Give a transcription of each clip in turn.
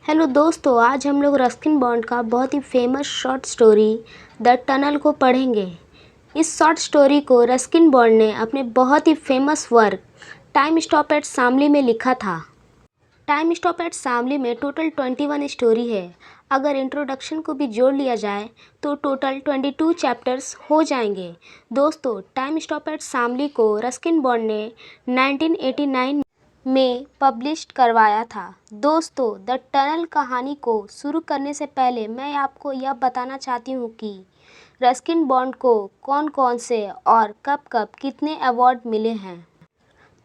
Hello दोस्तों, आज हम लोग रस्किन बॉन्ड का बहुत ही famous short story the tunnel को पढ़ेंगे। इस शॉर्ट स्टोरी को रस्किन बॉन्ड ने अपने बहुत ही famous work time stop at Shamli में लिखा था। टाइम स्टॉप एट शामली में टोटल 21 स्टोरी है। अगर इंट्रोडक्शन को भी जोड़ लिया जाए तो टोटल 22 चैप्टर्स हो जाएंगे। दोस्तों, टाइम स्टॉप एट शामली को रस्किन बॉन्ड ने 1989 में पब्लिश करवाया था। दोस्तों, द टनल कहानी को शुरू करने से पहले मैं आपको यह बताना चाहती हूँ कि रस्किन बॉन्ड को कौन कौन से और कब कब कितने अवार्ड मिले हैं।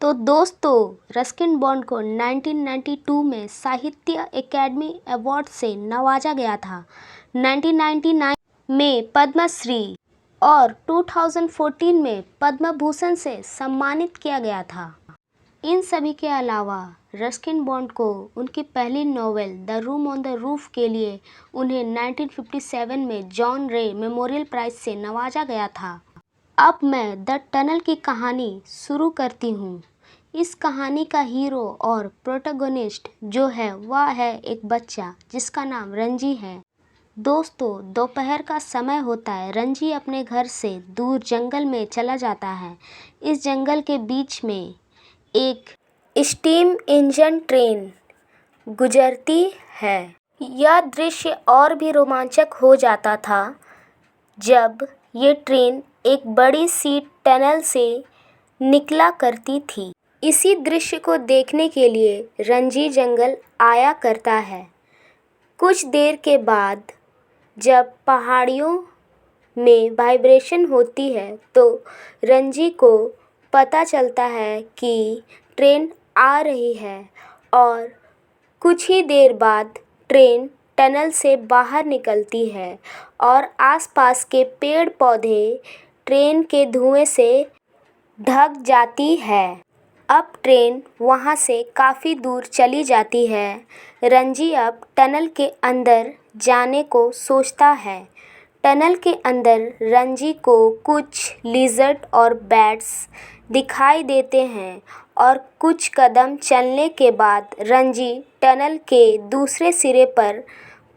तो दोस्तों, रस्किन बॉन्ड को 1992 में साहित्य अकेडमी अवार्ड से नवाजा गया था, 1999 में पद्मश्री और 2014 में पद्म भूषण से सम्मानित किया गया था। इन सभी के अलावा रस्किन बॉन्ड को उनकी पहली novel the room on the roof के लिए उन्हें 1957 में जॉन रे मेमोरियल प्राइज से नवाजा गया था। अब मैं द टनल की कहानी शुरू करती हूँ। इस कहानी का हीरो और प्रोटोगोनिस्ट जो है वह है एक बच्चा जिसका नाम रंजी है। दोस्तों, दोपहर का समय होता है। रंजी अपने घर से दूर जंगल में चला जाता है। इस जंगल के बीच में एक स्टीम इंजन ट्रेन गुजरती है। यह दृश्य और भी रोमांचक हो जाता था जब ये ट्रेन एक बड़ी सी टनल से निकला करती थी। इसी दृश्य को देखने के लिए रंजी जंगल आया करता है। कुछ देर के बाद जब पहाड़ियों में वाइब्रेशन होती है तो रंजी को पता चलता है कि ट्रेन आ रही है और कुछ ही देर बाद ट्रेन टनल से बाहर निकलती है और आसपास के पेड़ पौधे ट्रेन के धुएं से ढक जाती है। अब ट्रेन वहाँ से काफ़ी दूर चली जाती है। रंजी अब टनल के अंदर जाने को सोचता है। टनल के अंदर रंजी को कुछ लिजर्ड और बैट्स दिखाई देते हैं और कुछ कदम चलने के बाद रंजी टनल के दूसरे सिरे पर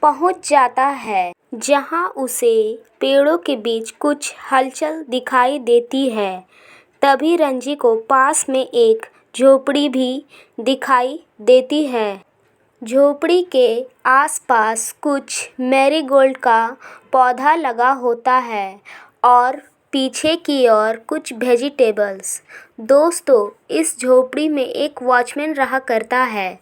पहुंच जाता है, जहां उसे पेड़ों के बीच कुछ हलचल दिखाई देती है। तभी रंजी को पास में एक झोपड़ी भी दिखाई देती है। झोपड़ी के आसपास कुछ मैरीगोल्ड का पौधा लगा होता है और पीछे की ओर कुछ वेजिटेबल्स। दोस्तों, इस झोपड़ी में एक वॉचमैन रहा करता है।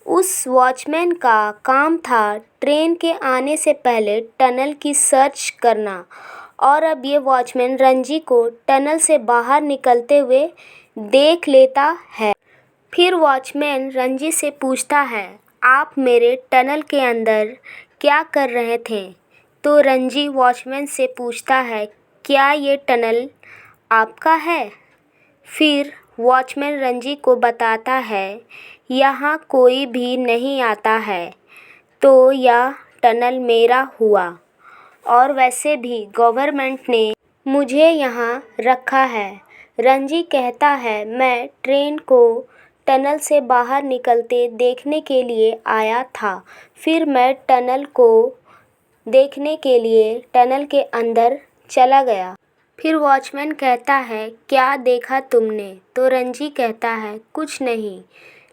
उस वॉचमैन का काम था ट्रेन के आने से पहले टनल की सर्च करना और अब ये वॉचमैन रंजी को टनल से बाहर निकलते हुए देख लेता है। फिर वॉचमैन रंजी से पूछता है, आप मेरे टनल के अंदर क्या कर रहे थे? तो रंजी वॉचमैन से पूछता है, क्या ये टनल आपका है? फिर वॉचमैन रंजी को बताता है, यहाँ कोई भी नहीं आता है, तो यह टनल मेरा हुआ और वैसे भी गवर्नमेंट ने मुझे यहाँ रखा है। रंजी कहता है, मैं ट्रेन को टनल से बाहर निकलते देखने के लिए आया था। फिर मैं टनल को देखने के लिए टनल के अंदर चला गया। फिर वॉचमैन कहता है, क्या देखा तुमने? तो रंजी कहता है, कुछ नहीं,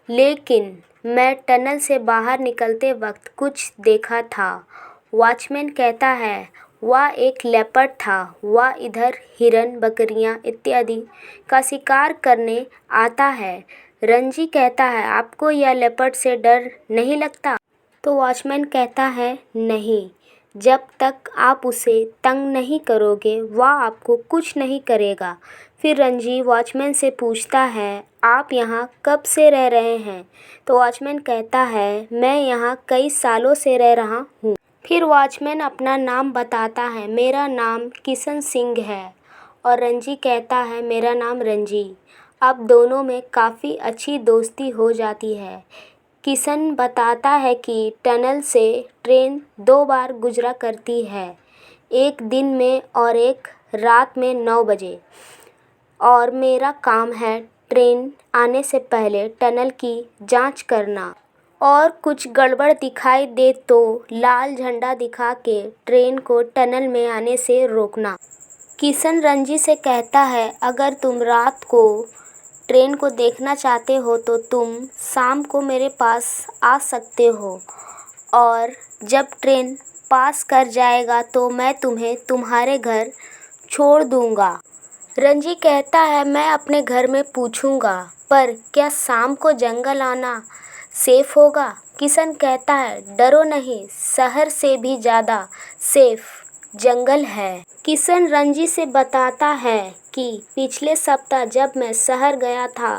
लेकिन मैं टनल से बाहर निकलते वक्त कुछ देखा था। वॉचमैन कहता है, वह एक लेपर्ड था। वह इधर हिरन, बकरियां इत्यादि का शिकार करने आता है। रंजी कहता है, आपको यह लेपर्ड से डर नहीं लगता? तो वॉचमैन कहता है, नहीं, जब तक आप उसे तंग नहीं करोगे वह आपको कुछ नहीं करेगा। फिर रंजी वॉचमैन से पूछता है, आप यहाँ कब से रह रहे हैं? तो वॉचमैन कहता है, मैं यहाँ कई सालों से रह रहा हूँ। फिर वॉचमैन अपना नाम बताता है, मेरा नाम किशन सिंह है। और रंजी कहता है, मेरा नाम रंजी। अब दोनों में काफ़ी अच्छी दोस्ती हो जाती है। किशन बताता है कि टनल से ट्रेन 2 बार गुजरा करती है, एक दिन में और एक रात में 9 बजे, और मेरा काम है ट्रेन आने से पहले टनल की जांच करना और कुछ गड़बड़ दिखाई दे तो लाल झंडा दिखा के ट्रेन को टनल में आने से रोकना। किशन रंजी से कहता है, अगर तुम रात को ट्रेन को देखना चाहते हो तो तुम शाम को मेरे पास आ सकते हो और जब ट्रेन पास कर जाएगा तो मैं तुम्हें तुम्हारे घर छोड़ दूंगा। रंजी कहता है, मैं अपने घर में पूछूंगा, पर क्या शाम को जंगल आना सेफ होगा? किशन कहता है, डरो नहीं, शहर से भी ज़्यादा सेफ जंगल है। किशन रंजी से बताता है कि पिछले सप्ताह जब मैं शहर गया था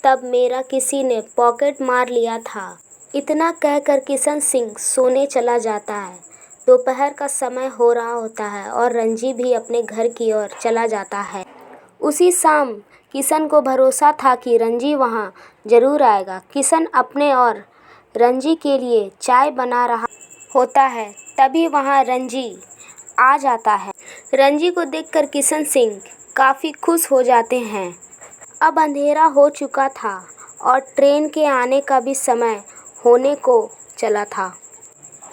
तब मेरा किसी ने पॉकेट मार लिया था। इतना कहकर किशन सिंह सोने चला जाता है। दोपहर का समय हो रहा होता है और रंजी भी अपने घर की ओर चला जाता है। उसी शाम किशन को भरोसा था कि रंजी वहाँ ज़रूर आएगा। किशन अपने और रंजी के लिए चाय बना रहा होता है, तभी वहाँ रंजी आ जाता है। रंजी को देखकर किशन सिंह काफ़ी खुश हो जाते हैं। अब अंधेरा हो चुका था और ट्रेन के आने का भी समय होने को चला था।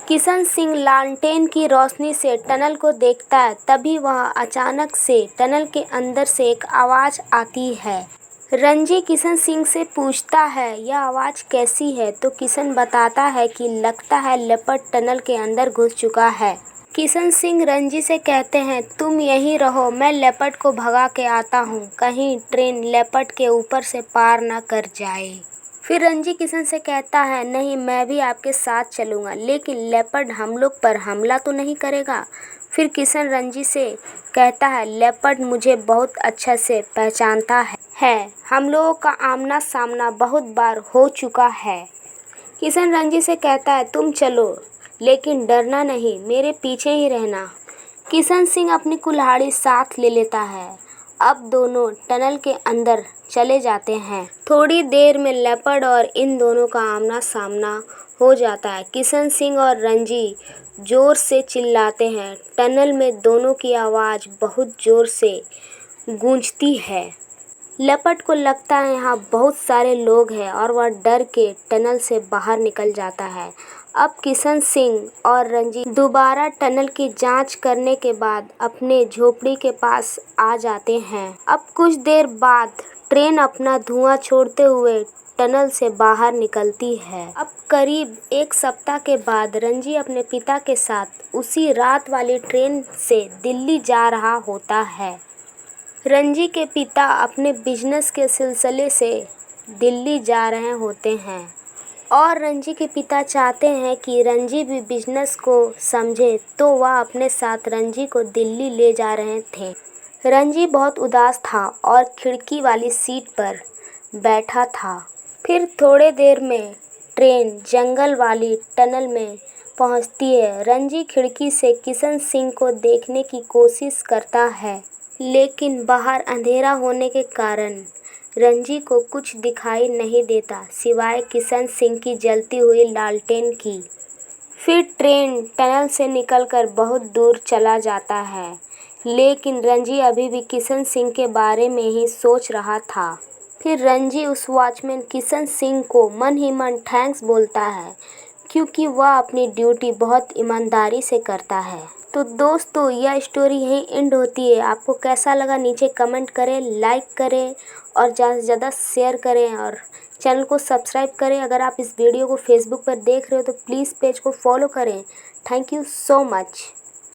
किशन सिंह लालटेन की रोशनी से टनल को देखता है, तभी वह अचानक से टनल के अंदर से एक आवाज़ आती है। रंजी किशन सिंह से पूछता है, यह आवाज़ कैसी है? तो किशन बताता है कि लगता है लेपर्ड टनल के अंदर घुस चुका है। किशन सिंह रंजी से कहते हैं, तुम यहीं रहो, मैं लेपर्ड को भगा के आता हूँ, कहीं ट्रेन लेपर्ड के ऊपर से पार न कर जाए। फिर रंजी किशन से कहता है, नहीं, मैं भी आपके साथ चलूँगा, लेकिन लेपर्ड हम लोग पर हमला तो नहीं करेगा? फिर किशन रंजी से कहता है, लेपर्ड मुझे बहुत अच्छा से पहचानता है, हम लोगों का आमना सामना बहुत बार हो चुका है। किशन रंजी से कहता है, तुम चलो, लेकिन डरना नहीं, मेरे पीछे ही रहना। किशन सिंह अपनी कुल्हाड़ी साथ ले लेता है। अब दोनों टनल के अंदर चले जाते हैं। थोड़ी देर में लेपर्ड और इन दोनों का आमना सामना हो जाता है। किशन सिंह और रंजी जोर से चिल्लाते हैं। टनल में दोनों की आवाज़ बहुत जोर से गूंजती है। लेपर्ड को लगता है यहाँ बहुत सारे लोग हैं और वह डर के टनल से बाहर निकल जाता है। अब किशन सिंह और रंजी दोबारा टनल की जांच करने के बाद अपने झोपड़ी के पास आ जाते हैं। अब कुछ देर बाद ट्रेन अपना धुआं छोड़ते हुए टनल से बाहर निकलती है। अब करीब एक सप्ताह के बाद रंजी अपने पिता के साथ उसी रात वाली ट्रेन से दिल्ली जा रहा होता है। रंजी के पिता अपने बिजनेस के सिलसिले से दिल्ली जा रहे होते हैं और रंजी के पिता चाहते हैं कि रंजी भी बिजनेस को समझे, तो वह अपने साथ रंजी को दिल्ली ले जा रहे थे। रंजी बहुत उदास था और खिड़की वाली सीट पर बैठा था। फिर थोड़े देर में ट्रेन जंगल वाली टनल में पहुंचती है। रंजी खिड़की से किशन सिंह को देखने की कोशिश करता है, लेकिन बाहर अंधेरा होने के कारण रंजी को कुछ दिखाई नहीं देता सिवाय किशन सिंह की जलती हुई लालटेन की। फिर ट्रेन टनल से निकलकर बहुत दूर चला जाता है, लेकिन रंजी अभी भी किशन सिंह के बारे में ही सोच रहा था। फिर रंजी उस वॉचमैन किशन सिंह को मन ही मन थैंक्स बोलता है, क्योंकि वह अपनी ड्यूटी बहुत ईमानदारी से करता है। तो दोस्तों, यह स्टोरी यहीं एंड होती है। आपको कैसा लगा नीचे कमेंट करें, लाइक करें और ज़्यादा से ज़्यादा शेयर करें और चैनल को सब्सक्राइब करें। अगर आप इस वीडियो को फेसबुक पर देख रहे हो तो प्लीज़ पेज को फॉलो करें। Thank you so much.